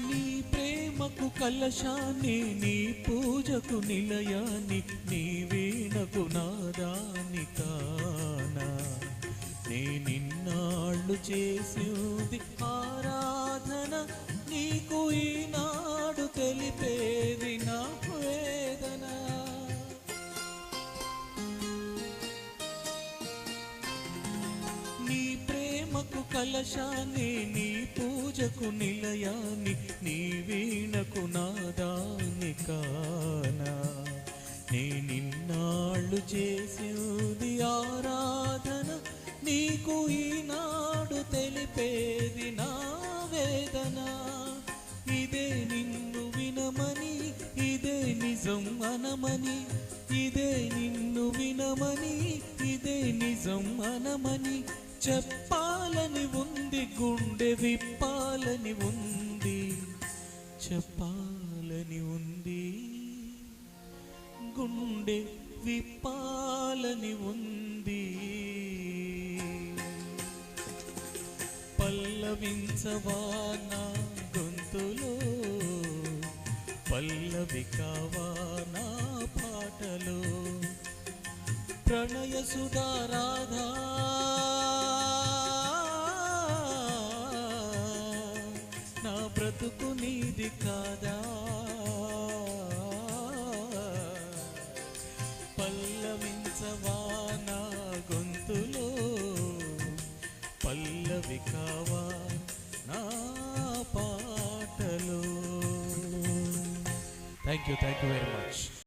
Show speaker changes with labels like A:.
A: నీ ప్రేమకు కలశాన్ని, నీ పూజకు నిలయాన్ని, నీ వీణకు నాదాన్ని కానా. నే నిన్నాళ్ళు చేసింది ఆరాధన, నీకు ఈనాడు తెలిపేది నా వేదన. నీ ప్రేమకు కలశాన్ని, నీ పూజకు నిలయాన్ని, నీ వీణకు నాదాన్ని కానా. నే నిన్నాళ్ళు చేసింది ఆరాధన, నీకు ఈనాడు తెలిపేది నా వేదన. ఇదే నిన్ను వినమని, ఇదే నిజం అనమని, ఇదే నిన్ను వినమని, ఇదే నిజం అనమని చెప్పాలని ఉంది, గుండె విప్పాలని ఉంది, చెప్పాలని ఉంది, గుండె విప్పాలని ఉంది. పల్లవించవా నా గొంతులో, పల్లవి కావా నా పాటలో, ప్రణయ సుధారాధా నా బ్రతుకు నీది కాదా. పల్లవించవా నా గొంతులో, పల్లవి కావా నా పాటలో. Thank you very much.